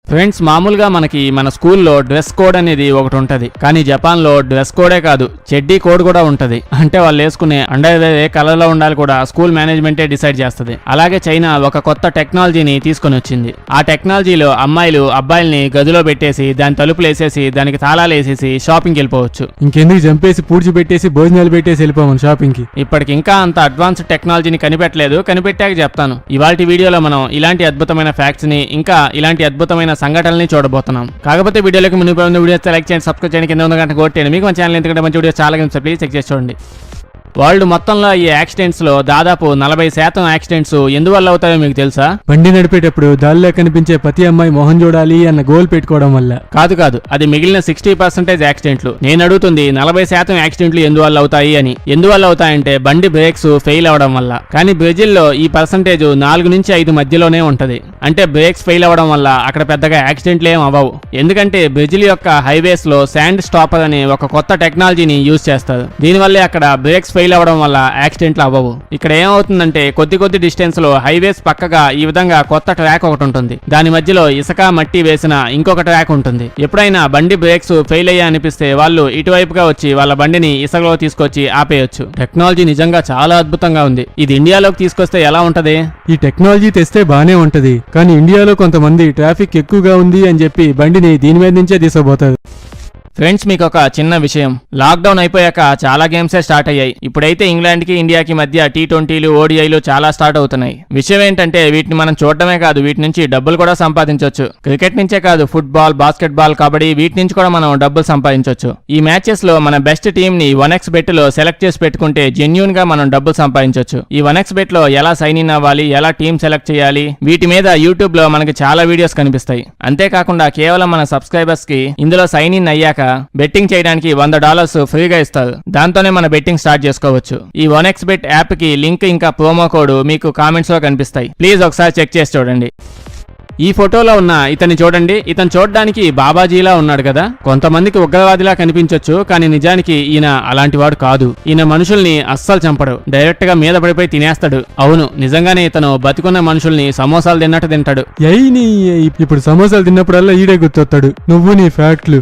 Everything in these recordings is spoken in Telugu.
ఫ్రెండ్స్, మామూలుగా మనకి మన స్కూల్లో డ్రెస్ కోడ్ అనేది ఒకటి ఉంటది. కానీ జపాన్ లో డ్రెస్ కోడే కాదు, చెడ్డీ కోడ్ కూడా ఉంటది. అంటే వాళ్ళు వేసుకునే అండర్వేర్ ఏ కలర్ లో ఉండాలి కూడా స్కూల్ మేనేజ్మెంటే డిసైడ్ చేస్తది. అలాగే చైనా ఒక కొత్త టెక్నాలజీని తీసుకొని వచ్చింది. ఆ టెక్నాలజీలో అమ్మాయిలు అబ్బాయిల్ని గదిలో పెట్టేసి దాని తలుపులు వేసేసి దానికి తాళాలు వేసేసి షాపింగ్కి వెళ్ళిపోవచ్చు. ఇంకెందుకు చంపేసి పూడ్చి పెట్టేసి భోజనాలు పెట్టేసి వెళ్ళిపోమని షాపింగ్ కి. ఇప్పటికి ఇంకా అంత అడ్వాన్స్డ్ టెక్నాలజీని కనిపెట్టలేదు, కనిపెట్టాక చెప్తాను. ఇవాల్టి వీడియోలో మనం ఇలాంటి అద్భుతమైన ఫ్యాక్ట్స్ ని ఇంకా ఇలాంటి అద్భుతమైన సంఘటనల్ని చూడబోతున్నాం. కాకపోతే వీడియోలోకి ముందు వీడియోస్ లైక్ చేయండి, సబ్స్క్రైబ్ చేయండి, కింద ఉన్న గంట కొట్టండి. మీకు మన ఛానల్ ఎందుకంటే మంచి వీడియోస్ చాలా ప్లీజ్ చెక్ చేసి చూడండి. వరల్డ్ మొత్తంలో ఈ యాక్సిడెంట్స్ లో దాదాపు 40% యాక్సిడెంట్స్ ఎందువల్ల అవుతాయో మీకు తెలుసా? బండి నడిపేటప్పుడు దారిలో కనిపించే ప్రతి అమ్మాయి మొహం చూడాలి అన్న గోల్ పెట్టుకోవడం వల్ల. కాదు, అది మిగిలిన 60% యాక్సిడెంట్లు. నేను అడుగుతుంది 40% యాక్సిడెంట్లు ఎందువల్ల అవుతాయి అని. ఎందువల్ల అవుతాయంటే బండి బ్రేక్స్ ఫెయిల్ అవడం వల్ల. కానీ బ్రెజిల్లో ఈ పర్సంటేజ్ 4 నుంచి 5 మధ్యలోనే ఉంటది. అంటే బ్రేక్స్ ఫెయిల్ అవడం వల్ల అక్కడ పెద్దగా యాక్సిడెంట్లు ఏం అవ్వవు. ఎందుకంటే బ్రెజిల్ యొక్క హైవేస్ లో శాండ్ స్టాపర్ అనే ఒక కొత్త టెక్నాలజీని యూజ్ చేస్తారు. దీనివల్లే అక్కడ బ్రేక్స్ ఫెయిల్ అవడం వల్ల యాక్సిడెంట్లు అవ్వవు. ఇక్కడ ఏమవుతుందంటే కొద్ది డిస్టెన్స్ లో హైవేస్ పక్కగా ఈ విధంగా కొత్త ట్రాక్ ఒకటి ఉంటుంది. దాని మధ్యలో ఇసుక మట్టి వేసిన ఇంకొక ట్రాక్ ఉంటుంది. ఎప్పుడైనా బండి బ్రేక్స్ ఫెయిల్ అయ్యా అనిపిస్తే వాళ్ళు ఇటువైపుగా వచ్చి వాళ్ళ బండిని ఇసుకలో తీసుకొచ్చి ఆపేయొచ్చు. టెక్నాలజీ నిజంగా చాలా అద్భుతంగా ఉంది. ఇది ఇండియాలోకి తీసుకొస్తే ఎలా ఉంటది? ఈ టెక్నాలజీ తెస్తే బానే ఉంటది, కానీ ఇండియాలో కొంతమంది ట్రాఫిక్ ఎక్కువగా ఉంది అని చెప్పి బండిని దీని మీద నుంచే తీసుకుపోతారు. ఫ్రెండ్స్, మీకు ఒక చిన్న విషయం. లాక్డౌన్ అయిపోయాక చాలా గేమ్సే స్టార్ట్ అయ్యాయి. ఇప్పుడైతే ఇంగ్లాండ్ కి ఇండియాకి మధ్య T20లు ODIలు చాలా స్టార్ట్ అవుతున్నాయి. విషయం ఏంటంటే వీటిని మనం చూడటమే కాదు, వీటి నుంచి డబ్బులు కూడా సంపాదించవచ్చు. క్రికెట్ నుంచే కాదు, ఫుట్బాల్, బాస్కెట్బాల్, కబడ్డీ వీటి నుంచి కూడా మనం డబ్బులు సంపాదించవచ్చు. ఈ మ్యాచెస్ లో మన బెస్ట్ టీమ్ ని 1xBet లో సెలెక్ట్ చేసి పెట్టుకుంటే జెన్యూన్ గా మనం డబ్బులు సంపాదించవచ్చు. ఈ 1xBet లో ఎలా సైన్ ఇన్ అవ్వాలి, ఎలా టీమ్ సెలెక్ట్ చేయాలి, వీటి మీద యూట్యూబ్ లో మనకి చాలా వీడియోస్ కనిపిస్తాయి. అంతేకాకుండా కేవలం మన సబ్స్క్రైబర్స్ కి ఇందులో సైన్ ఇన్ అయ్యాక బెట్టింగ్ చేయడానికి $100 ఫ్రీగా ఇస్తారు. దాంతోనే మన బెట్టింగ్ స్టార్ట్ చేసుకోవచ్చు. ఈ 1xBet యాప్ కి లింక్ ఇంకా ప్రోమో కోడ్ మీకు కామెంట్స్ లో కనిపిస్తాయి. ప్లీజ్ ఒకసారి చెక్ చేసి చూడండి. ఈ ఫోటోలో ఉన్న ఇతన్ని చూడండి. ఇతను చూడడానికి బాబాజీలా ఉన్నాడు కదా. కొంతమందికి ఉగ్రవాదిలా కనిపించొచ్చు, కానీ నిజానికి ఈయన అలాంటి వాడు కాదు. ఈయన మనుషుల్ని అస్సలు చంపడు, డైరెక్ట్ గా మీద పడిపోయి తినేస్తాడు. అవును, నిజంగానే ఇతను బతికున్న మనుషుల్ని సమోసాలు తిన్నట్టు తింటాడు. ఇప్పుడు సమోసాలు తిన్నప్పుడల్లా ఈడే గుర్తొస్తాడు, నువ్వు నీ ఫ్యాక్ట్లు.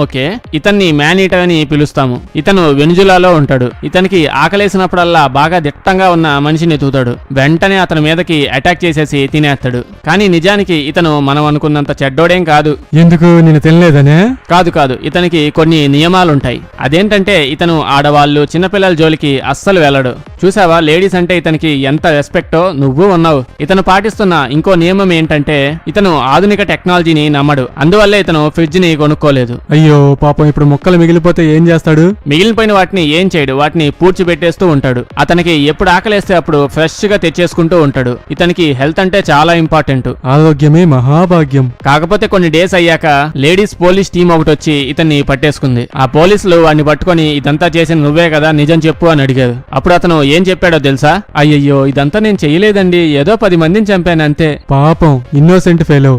ఓకే, ఇతన్ని మ్యాన్ ఈటర్ అని పిలుస్తాము. ఇతను వెనుజులాలో ఉంటాడు. ఇతనికి ఆకలేసినప్పుడల్లా బాగా దిట్టంగా ఉన్న మనిషిని ఎత్తుతాడు. వెంటనే అతని మీదకి అటాక్ చేసేసి తినేస్తాడు. కానీ నిజానికి ఇతను మనం అనుకున్నంత చెడ్డోడేం కాదు. ఎందుకు, నేను తినలేదనే? కాదు, ఇతనికి కొన్ని నియమాలుంటాయి. అదేంటంటే ఇతను ఆడవాళ్ళు, చిన్నపిల్లల జోలికి అస్సలు వెళ్ళడు. చూసావా, లేడీస్ అంటే ఇతనికి ఎంత రెస్పెక్టో నువ్వు ఉన్నావు. ఇతను పాటిస్తున్న ఇంకో నియమం ఏంటంటే ఇతను ఆధునిక టెక్నాలజీని నమ్మడు. అందువల్లే ఇతను ఫ్రిడ్జ్ ని కొనుక్కోలేదు. అయ్యో పాపం, ఇప్పుడు మొక్కలు మిగిలిపోతే ఏం చేస్తాడు? మిగిలిపోయిన వాటిని ఏం చేయడు, వాటిని పూడ్చి పెట్టేస్తూ ఉంటాడు. అతనికి ఎప్పుడు ఆకలేస్తే అప్పుడు ఫ్రెష్ గా తెచ్చేసుకుంటూ ఉంటాడు. ఇతనికి హెల్త్ అంటే చాలా ఇంపార్టెంట్. ఆరోగ్యమే మహాభాగ్యం. కాకపోతే కొన్ని డేస్ అయ్యాక లేడీస్ పోలీస్ టీం ఒకటి వచ్చి ఇతన్ని పట్టేసుకుంది. ఆ పోలీసులు వాడిని పట్టుకొని ఇదంతా చేసిన నువ్వే కదా, నిజం చెప్పు అని అడిగారు. అప్పుడు అతను ఏం చెప్పాడో తెలుసా? అయ్యయ్యో, ఇదంతా నేను చెయ్యలేదండి, ఏదో 10 మందిని చంపాను అంతే. పాపం, ఇన్నోసెంట్ ఫెలో.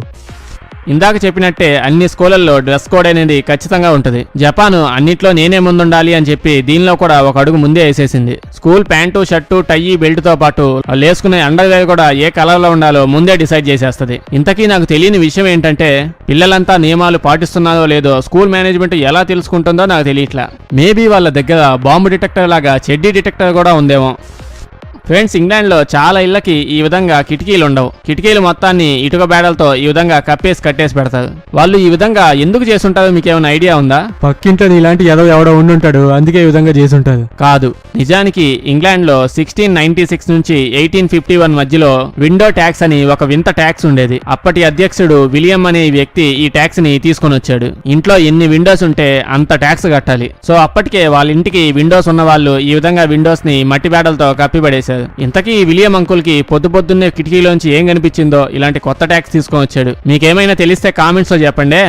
ఇందాక చెప్పినట్టే అన్ని స్కూళ్లలో డ్రెస్ కోడ్ అనేది ఖచ్చితంగా ఉంటుంది. జపాన్ అన్నిట్లో నేనే ముందుండాలి అని చెప్పి దీనిలో కూడా ఒక అడుగు ముందే వేసేసింది. స్కూల్ ప్యాంటు, షర్టు, టై, బెల్ట్ తో పాటు వేసుకునే అండర్వేర్ కూడా ఏ కలర్ లో ఉండాలో ముందే డిసైడ్ చేసేస్తుంది. ఇంతకీ నాకు తెలియని విషయం ఏంటంటే పిల్లలంతా నియమాలు పాటిస్తున్నారో లేదో స్కూల్ మేనేజ్మెంట్ ఎలా తెలుసుకుంటుందో నాకు తెలియట్లా. మేబీ వాళ్ళ దగ్గర బాంబు డిటెక్టర్ లాగా చెడ్డీ డిటెక్టర్ కూడా ఉందేమో. ఫ్రెండ్స్, ఇంగ్లాండ్ లో చాలా ఇళ్లకి ఈ విధంగా కిటికీలు ఉండవు. కిటికీలు మొత్తాన్ని ఇటుక బేడలతో ఈ విధంగా కట్టేసి పెడతారు. వాళ్ళు ఈ విధంగా ఎందుకు చేసుంటారో మీకు ఏమైనా ఐడియా ఉందా? పక్కింట్లో ఇలాంటి ఎవడో ఉండుంటాడు, అందుకే ఈ విధంగా చేసుంటారు. కాదు, నిజానికి ఇంగ్లాండ్ లో 1696 నుంచి 1851 మధ్యలో విండో ట్యాక్స్ అని ఒక వింత ట్యాక్స్ ఉండేది. అప్పటి అధ్యక్షుడు విలియం అనే వ్యక్తి ఈ ట్యాక్స్ ని తీసుకొని వచ్చాడు. ఇంట్లో ఎన్ని విండోస్ ఉంటే అంత ట్యాక్స్ కట్టాలి. సో అప్పటికే వాళ్ళ ఇంటికి విండోస్ ఉన్న వాళ్ళు ఈ విధంగా విండోస్ ని మట్టి బేడలతో కప్పిపడేశారు. ఇంతకీ విలియం అంకుల్ కి పొద్దున్నే కిటికీలోంచి ఏం కనిపించిందో ఇలాంటి కొత్త ట్యాక్స్ తీసుకొని వచ్చాడు. మీకేమైనా తెలిస్తే కామెంట్స్ లో చెప్పండి.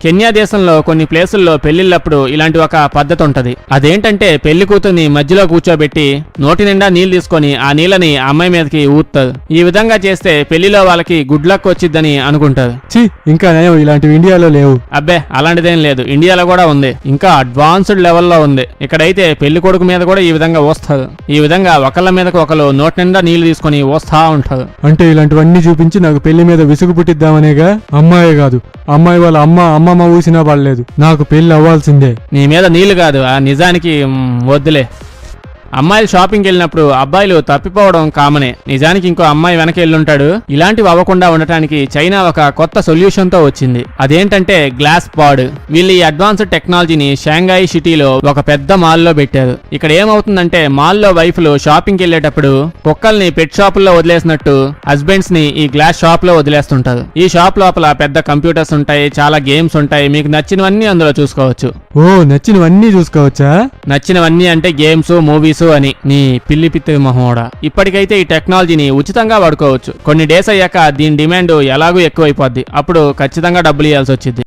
కెన్యా దేశంలో కొన్ని ప్లేసుల్లో పెళ్లిళ్ళప్పుడు ఇలాంటి ఒక పద్ధతి ఉంటది. అదేంటంటే పెళ్లి కూతుర్ని మధ్యలో కూర్చోబెట్టి నోటి నిండా నీళ్లు తీసుకొని ఆ నీళ్ళని ఆ అమ్మాయి మీదకి ఊపుతారు. ఈ విధంగా చేస్తే పెళ్లిలో వాళ్ళకి గుడ్ లక్ వచ్చిద్దని అనుకుంటారు. ఛీ, ఇంకా నయం ఇలాంటివి ఇండియాలో లేవు. అబ్బే అలాంటిదేం లేదు, ఇండియాలో కూడా ఉంది, ఇంకా అడ్వాన్స్డ్ లెవెల్లో ఉంది. ఇక్కడైతే పెళ్లి కొడుకు మీద కూడా ఈ విధంగా ఊస్తారు. ఈ విధంగా ఒకళ్ళ మీదకి ఒకరు నోటి నిండా నీళ్లు తీసుకొని ఊస్తా ఉంటారు. అంటే ఇలాంటివన్నీ చూపించి నాకు పెళ్లి మీద విసుగు పుట్టిద్దామనేగా? అమ్మాయే కాదు, అమ్మాయి వాళ్ళ అమ్మమ్మ ఊసినా పడలేదు, నాకు పెళ్లి అవ్వాల్సిందే. నీ మీద నీళ్లు కాదు, ఆ నిజానికి వద్దులే. అమ్మాయిలు షాపింగ్కి వెళ్ళినప్పుడు అబ్బాయిలు తప్పిపోవడం కామనే. నిజానికి ఇంకో అమ్మాయి వెనక వెళ్ళుంటాడు. ఇలాంటివి అవ్వకుండా ఉండటానికి చైనా ఒక కొత్త సొల్యూషన్ తో వచ్చింది. అదేంటంటే గ్లాస్ పాడ్. వీళ్ళు ఈ అడ్వాన్స్డ్ టెక్నాలజీని షాంఘాయి సిటీలో ఒక పెద్ద మాల్లో పెట్టారు. ఇక్కడ ఏమవుతుందంటే మాల్లో వైఫ్లు షాపింగ్కి వెళ్ళేటప్పుడు కుక్కల్ని పెట్ షాపుల్లో వదిలేసినట్టు హస్బెండ్స్ ని ఈ గ్లాస్ షాప్ లో వదిలేస్తుంటారు. ఈ షాప్ లోపల పెద్ద కంప్యూటర్స్ ఉంటాయి, చాలా గేమ్స్ ఉంటాయి, మీకు నచ్చినవన్నీ అందులో చూసుకోవచ్చు. ఓ, నచ్చినవన్నీ చూసుకోవచ్చా? నచ్చినవన్నీ అంటే గేమ్స్, మూవీస్ అని. నీ పిల్లి పిత్తి మొహోడా. ఇప్పటికైతే ఈ టెక్నాలజీని ఉచితంగా వాడుకోవచ్చు. కొన్ని డేస్ అయ్యాక దీని డిమాండ్ ఎలాగూ ఎక్కువైపోద్ది. అప్పుడు ఖచ్చితంగా డబ్బులు ఇవ్వాల్సి వచ్చింది.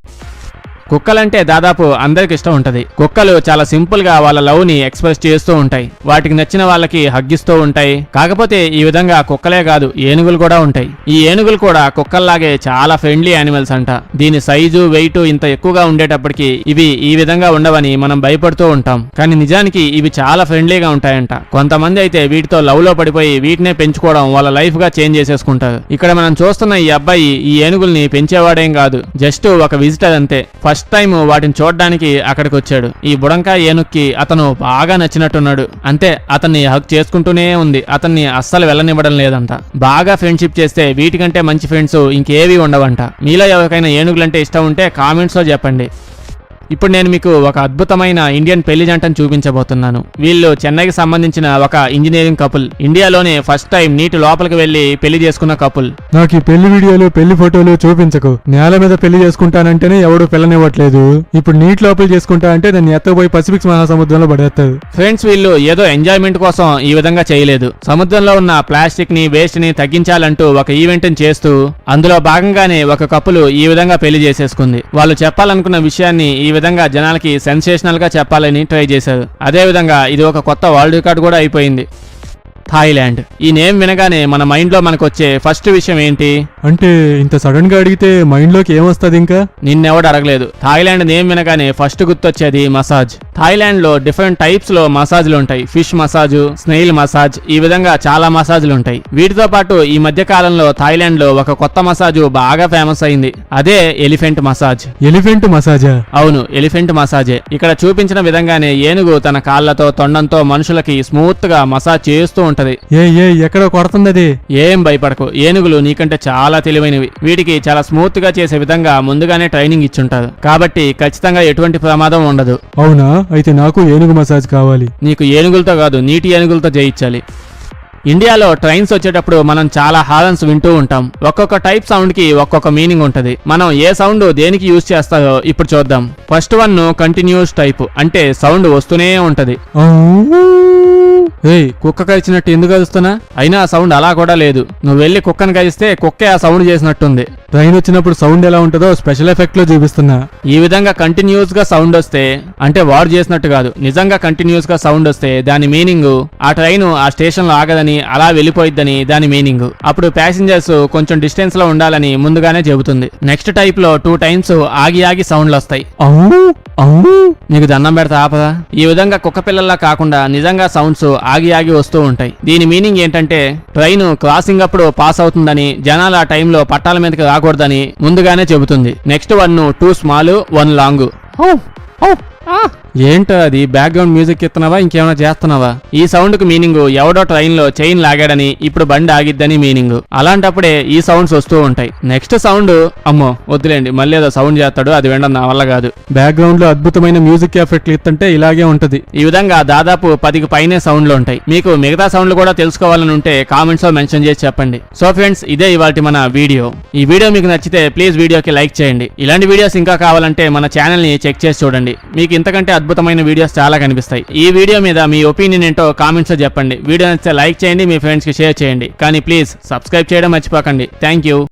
కుక్కలంటే దాదాపు అందరికి ఇష్టం ఉంటది. కుక్కలు చాలా సింపుల్ గా వాళ్ళ లవ్ ని ఎక్స్ప్రెస్ చేస్తూ ఉంటాయి. వాటికి నచ్చిన వాళ్ళకి హగ్గిస్తూ ఉంటాయి. కాకపోతే ఈ విధంగా కుక్కలే కాదు, ఏనుగులు కూడా ఉంటాయి. ఈ ఏనుగులు కూడా కుక్కల్లాగే చాలా ఫ్రెండ్లీ యానిమల్స్ అంట. దీని సైజు, వెయిట్ ఇంత ఎక్కువగా ఉండేటప్పటికి ఇవి ఈ విధంగా ఉండవని మనం భయపడుతూ ఉంటాం. కానీ నిజానికి ఇవి చాలా ఫ్రెండ్లీగా ఉంటాయంట. కొంతమంది అయితే వీటితో లవ్ లో పడిపోయి వీటినే పెంచుకోవడం వాళ్ళ లైఫ్ గా చేంజ్ చేసేసుకుంటారు. ఇక్కడ మనం చూస్తున్న ఈ అబ్బాయి ఈ ఏనుగుల్ని పెంచేవాడేం కాదు, జస్ట్ ఒక విజిటర్ అంతే. ఫస్ట్ టైం వాటిని చూడడానికి అక్కడికి వచ్చాడు. ఈ బుడంకాయ ఏనుక్కి అతను బాగా నచ్చినట్టున్నాడు. అంతే, అతన్ని హక్ చేసుకుంటూనే ఉంది. అతన్ని అస్సలు వెళ్ళనివ్వడం లేదంట. బాగా ఫ్రెండ్షిప్ చేస్తే వీటికంటే మంచి ఫ్రెండ్స్ ఇంకేవీ ఉండవంట. మీలో ఎవరికైనా ఏనుగులంటే ఇష్టం ఉంటే కామెంట్స్ లో చెప్పండి. ఇప్పుడు నేను మీకు ఒక అద్భుతమైన ఇండియన్ పెళ్లి జంటను చూపించబోతున్నాను. వీళ్ళు చెన్నైకి సంబంధించిన ఒక ఇంజనీరింగ్ కపుల్. ఇండియాలోనే ఫస్ట్ టైం నీటి లోపలికి వెళ్లి పెళ్లి చేసుకున్న కపుల్. నాకు ఈ పెళ్లి వీడియోలు, పెళ్లి ఫోటోలు చూపించకు. నేల మీద పెళ్లి చేసుకుంటానంటేనే ఎవడు పిల్లనివ్వట్లేదు. ఇప్పుడు నీటి లోపల చేసుకుంటా అంటే దాన్ని ఎత్తపోయి పసిఫిక్ మహాసముద్రంలో పడేస్తారు. ఫ్రెండ్స్, వీళ్ళు ఏదో ఎంజాయ్మెంట్ కోసం ఈ విధంగా చేయలేదు. సముద్రంలో ఉన్న ప్లాస్టిక్ ని, వేస్ట్ ని తగ్గించాలంటూ ఒక ఈవెంట్ చేస్తూ అందులో భాగంగానే ఒక కపుల్ ఈ విధంగా పెళ్లి చేసేసుకుంది. వాళ్ళు చెప్పాలనుకున్న విషయాన్ని ఈ విధంగా జనాలకి సెన్సేషనల్ గా చెప్పాలని ట్రై చేశారు. అదే విధంగా ఇది ఒక కొత్త వరల్డ్ రికార్డ్ కూడా అయిపోయింది. థాయిలాండ్. ఈ నేమ్ వినగానే మన మైండ్ లో మనకు వచ్చే ఫస్ట్ విషయం ఏంటి అంటే? ఇంత సడన్ గా అడిగితే మైండ్ లోకి ఏమొస్తుంది? ఇంకా నిన్నెవడు అడగలేదు. థాయిలాండ్ నేమ్ వినగానే ఫస్ట్ గుర్తొచ్చేది మసాజ్. థాయిలాండ్ లో డిఫరెంట్ టైప్స్ లో మసాజ్లు ఉంటాయి. ఫిష్ మసాజ్, స్నేయిల్ మసాజ్, ఈ విధంగా చాలా మసాజ్లు ఉంటాయి. వీటితో పాటు ఈ మధ్య కాలంలో థాయిలాండ్ లో ఒక కొత్త మసాజ్ బాగా ఫేమస్ అయింది. అదే ఎలిఫెంట్ మసాజ్. ఎలిఫెంట్ మసాజా? అవును, ఎలిఫెంట్ మసాజే. ఇక్కడ చూపించిన విధంగానే ఏనుగు తన కాళ్లతో, తొండంతో మనుషులకి స్మూత్ గా మసాజ్ చేస్తూ ఉంటది. ఎక్కడ కొడుతుంది? ఏం భయపడకు, ఏనుగులు నీకంటే చాలా తెలివైనవి. వీటికి చాలా స్మూత్ గా చేసే విధంగా ముందుగానే ట్రైనింగ్ ఇచ్చుంటారు. కాబట్టి ఖచ్చితంగా ఎటువంటి ప్రమాదం ఉండదు. అవునా? అయితే నాకు ఏనుగు మసాజ్ కావాలి. నీకు ఏనుగులతో కాదు, నీటి ఏనుగులతో చేయించాలి. ఇండియాలో ట్రైన్స్ వచ్చేటప్పుడు మనం చాలా హారన్స్ వింటూ ఉంటాం. ఒక్కొక్క టైప్ సౌండ్ కి ఒక్కొక్క మీనింగ్ ఉంటది. మనం ఏ సౌండ్ దేనికి యూజ్ చేస్తారో ఇప్పుడు చూద్దాం. ఫస్ట్ వన్ కంటిన్యూస్ టైప్, అంటే సౌండ్ వస్తూనే ఉంటది. ఏయ్, కుక్క కరిచినట్టు ఎందుకు కలుస్తున్నా? అయినా ఆ సౌండ్ అలా కూడా లేదు. నువ్వు వెళ్ళి కుక్కను కరిస్తే కుక్కే ఆ సౌండ్ చేసినట్టుంది. ట్రైన్ వచ్చినప్పుడు సౌండ్ ఎలా ఉంటుందో స్పెషల్ ఎఫెక్ట్ లో చూపిస్తున్నా. ఈ విధంగా కంటిన్యూస్ గా సౌండ్ వస్తే, అంటే వాడు చేసినట్టు కాదు, నిజంగా కంటిన్యూస్ గా సౌండ్ వస్తే దాని మీనింగ్ ఆ ట్రైన్ ఆ స్టేషన్ లో ఆగదని, అలా వెళ్ళిపోయిద్దని దాని మీనింగ్. అప్పుడు ప్యాసింజర్స్ కొంచెం డిస్టెన్స్ లో ఉండాలని ముందుగానే చెబుతుంది. నెక్స్ట్ టైప్ లో 2 టైమ్స్ ఆగి ఆగి సౌండ్లు వస్తాయి. నీకు దండం పెడతా ఆపదా? ఈ విధంగా కుక్క పిల్లల్లా కాకుండా నిజంగా సౌండ్స్ ఆగి ఆగి వస్తూ ఉంటాయి. దీని మీనింగ్ ఏంటంటే ట్రైన్ క్రాసింగ్ అప్పుడు పాస్ అవుతుందని, జనాలు ఆ టైంలో పట్టాల మీదకి రాకూడదని ముందుగానే చెబుతుంది. Next 1 2 small 1 long. ఏంటో అది బ్యాక్గ్రౌండ్ మ్యూజిక్ ఇస్తున్నావా, ఇంకేమైనా చేస్తున్నావా? ఈ సౌండ్ కు మీనింగ్ ఎవడో ట్రైన్ లో చైన్ లాగాడని, ఇప్పుడు బండి ఆగిద్దని మీనింగ్. అలాంటప్పుడే ఈ సౌండ్స్ వస్తూ ఉంటాయి. నెక్స్ట్ సౌండ్, అమ్మో వద్దులేండి, మళ్ళీ ఏదో సౌండ్ చేస్తాడు, అది వినడం నా వల్ల కాదు. బ్యాక్గ్రౌండ్ లో అద్భుతమైన మ్యూజిక్ ఎఫెక్ట్లు ఇస్తుంటే ఇలాగే ఉంటది. ఈ విధంగా దాదాపు 10కి పైనే సౌండ్లు ఉంటాయి. మీకు మిగతా సౌండ్లు కూడా తెలుసుకోవాలని ఉంటే కామెంట్స్ లో మెన్షన్ చేసి చెప్పండి. సో ఫ్రెండ్స్, ఇదే ఇవాల్టి మన వీడియో. ఈ వీడియో మీకు నచ్చితే ప్లీజ్ వీడియోకి లైక్ చేయండి. ఇలాంటి వీడియోస్ ఇంకా కావాలంటే మన ఛానల్ ని చెక్ చేసి చూడండి. మీకు ఇంతకంటే అద్భుతమైన వీడియోస్ చాలా కనిపిస్తాయి. ఈ వీడియో మీద మీ ఒపీనియన్ ఏంటో కామెంట్స్ లో చెప్పండి. వీడియో నచ్చితే లైక్ చేయండి, మీ ఫ్రెండ్స్ కి షేర్ చేయండి. కానీ ప్లీజ్ సబ్స్క్రైబ్ చేయడం మర్చిపోకండి. Thank you.